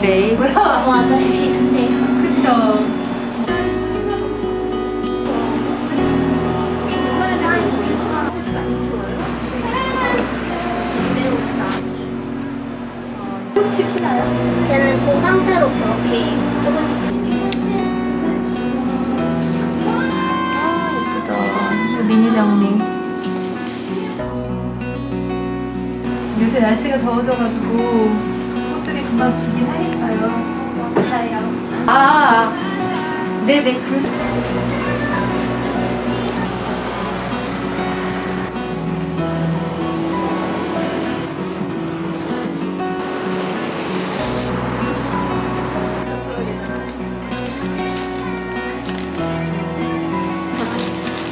베이고요. 맞아요, 비슷해요. 그쵸. 꽃이 피나요? 걔는 그 상태로 그렇게 조금씩 들려요. 아, 예쁘다. 미니 장미. 요새 날씨가 더워져가지고 꽃들이 금방 지긴 하겠어요. 맞아요. 네네.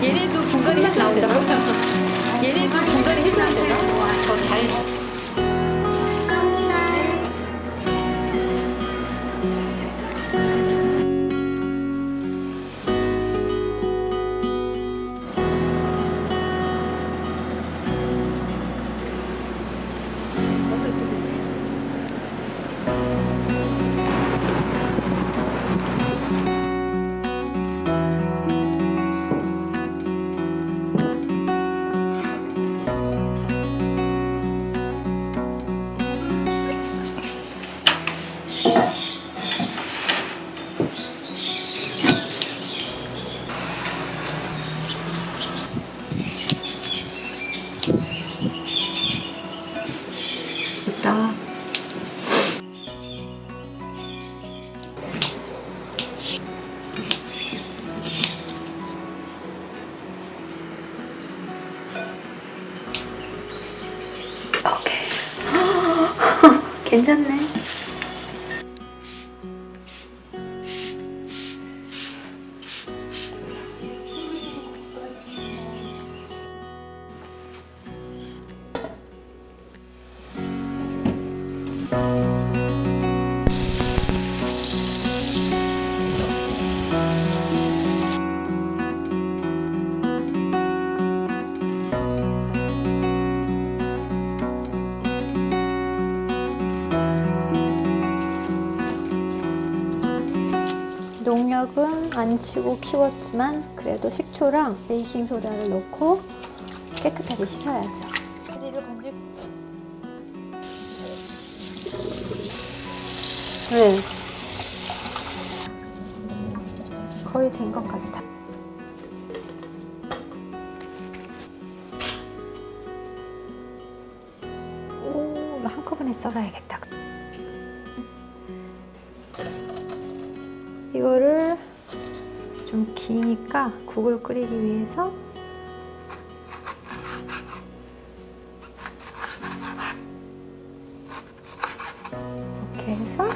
얘네도 분갈이 해서 나온다고요? 얘네도 분갈이 해줘야 되나? 더 잘. 감사합니다. 너무 예쁘던데? 예쁘다. 오케이. 괜찮네. 농약은 안 치고 키웠지만 그래도 식초랑 베이킹 소다를 넣고 깨끗하게 씻어야죠. 바지를 건질. 네. 거의 된 것 같아. 오, 한꺼번에 썰어야겠다. 이거를 좀 기니까 국을 끓이기 위해서 이렇게 해서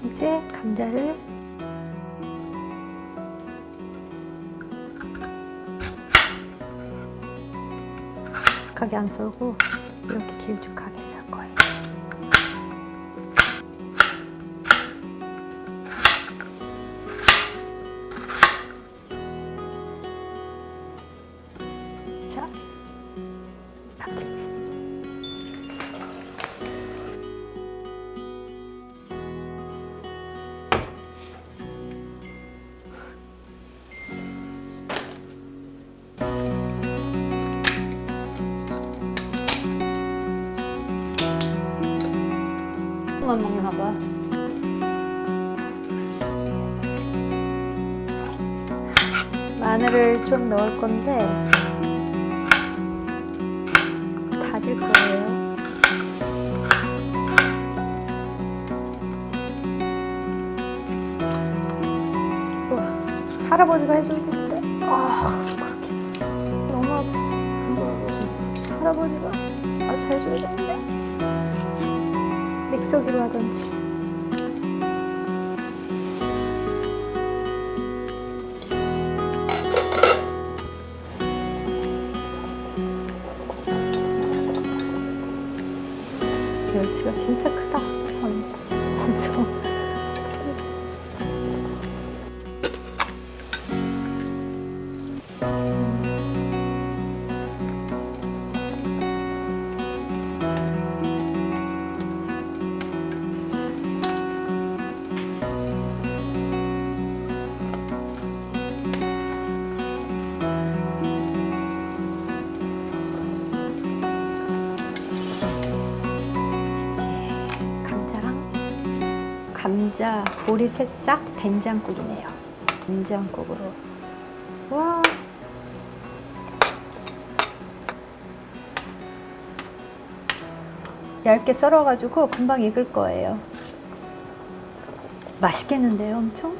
이제 감자를 가게 안 썰고 이렇게 길쭉하게 썰 거예요. 자, 감자. 만 먹나 봐. 마늘을 좀 넣을 건데 다질 거예요. 우와, 할아버지가 해줄 텐데. 그렇게 너무 아파. 할아버지가 알아서 해줘야 되는데. 믹서기로 하던지. 멸치가 진짜 크다. 선 엄청. 감자 보리 새싹 된장국이네요. 된장국으로. 와. 얇게 썰어가지고 금방 익을 거예요. 맛있겠는데요, 엄청?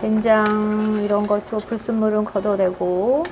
된장 이런 거 좀 불순물은 걷어내고.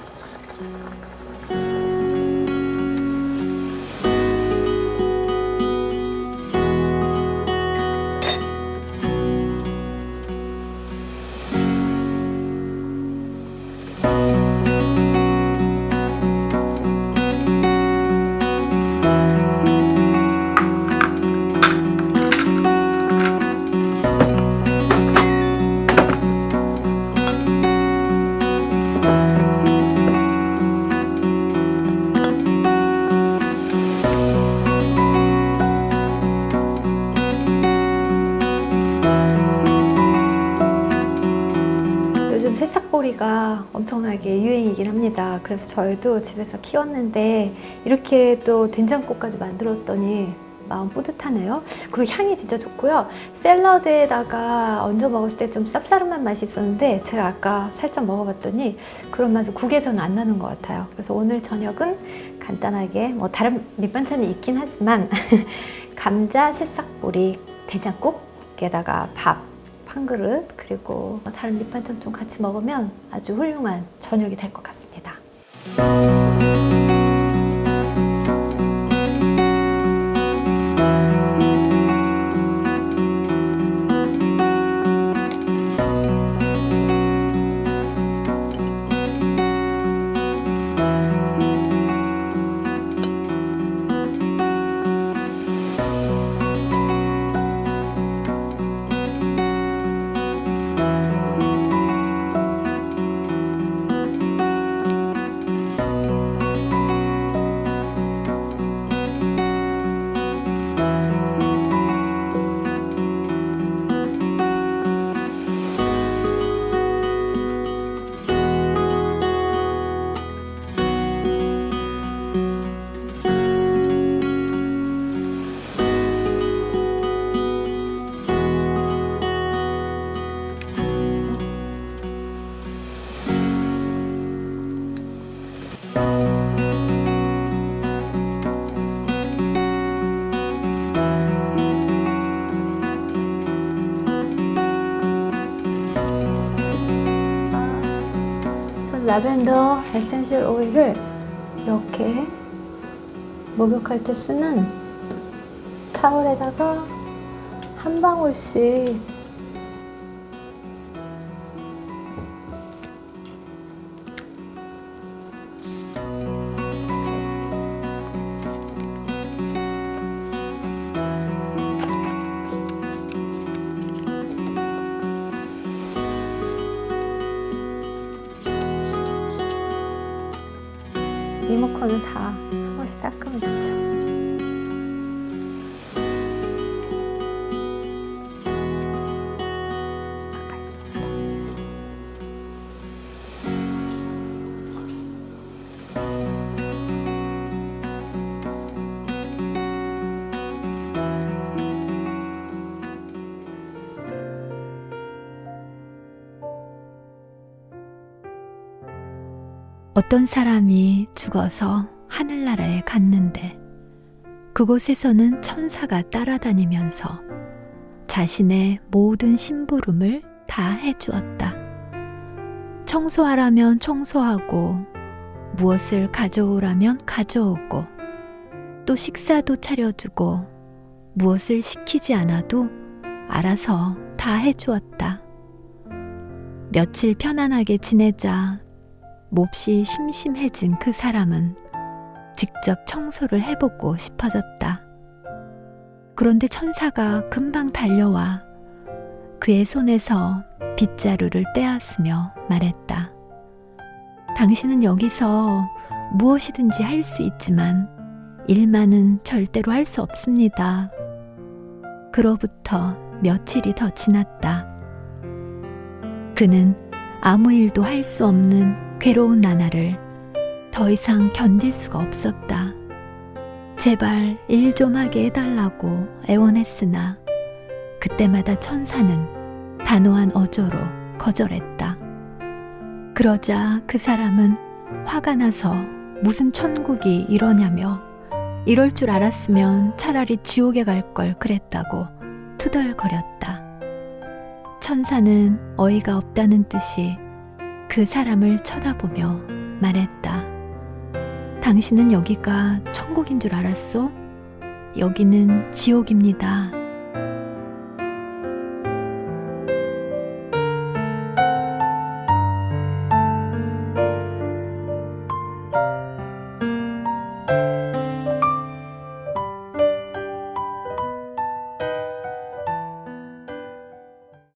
새싹보리가 엄청나게 유행이긴 합니다. 그래서 저희도 집에서 키웠는데 이렇게 또 된장국까지 만들었더니 마음 뿌듯하네요. 그리고 향이 진짜 좋고요. 샐러드에다가 얹어 먹었을 때 좀 쌉싸름한 맛이 있었는데 제가 아까 살짝 먹어봤더니 그런 맛은 국에서는 안 나는 것 같아요. 그래서 오늘 저녁은 간단하게 뭐 다른 밑반찬이 있긴 하지만 감자 새싹보리 된장국에다가 밥 한 그릇 그리고 다른 밑반찬 좀 같이 먹으면 아주 훌륭한 저녁이 될 것 같습니다. 라벤더 에센셜 오일을 이렇게 목욕할 때 쓰는 타월에다가 한 방울씩 리모컨은 다 한 번씩 닦으면 좋죠. 아까 이쪽부터. 어떤 사람이 죽어서 하늘나라에 갔는데 그곳에서는 천사가 따라다니면서 자신의 모든 심부름을 다 해주었다. 청소하라면 청소하고 무엇을 가져오라면 가져오고 또 식사도 차려주고 무엇을 시키지 않아도 알아서 다 해주었다. 며칠 편안하게 지내자 몹시 심심해진 그 사람은 직접 청소를 해보고 싶어졌다. 그런데 천사가 금방 달려와 그의 손에서 빗자루를 떼었으며 말했다. 당신은 여기서 무엇이든지 할 수 있지만 일만은 절대로 할 수 없습니다. 그로부터 며칠이 더 지났다. 그는 아무 일도 할 수 없는 괴로운 나날을 더 이상 견딜 수가 없었다. 제발 일 좀 하게 해달라고 애원했으나 그때마다 천사는 단호한 어조로 거절했다. 그러자 그 사람은 화가 나서 무슨 천국이 이러냐며 이럴 줄 알았으면 차라리 지옥에 갈 걸 그랬다고 투덜거렸다. 천사는 어이가 없다는 듯이 그 사람을 쳐다보며 말했다. 당신은 여기가 천국인 줄 알았소? 여기는 지옥입니다.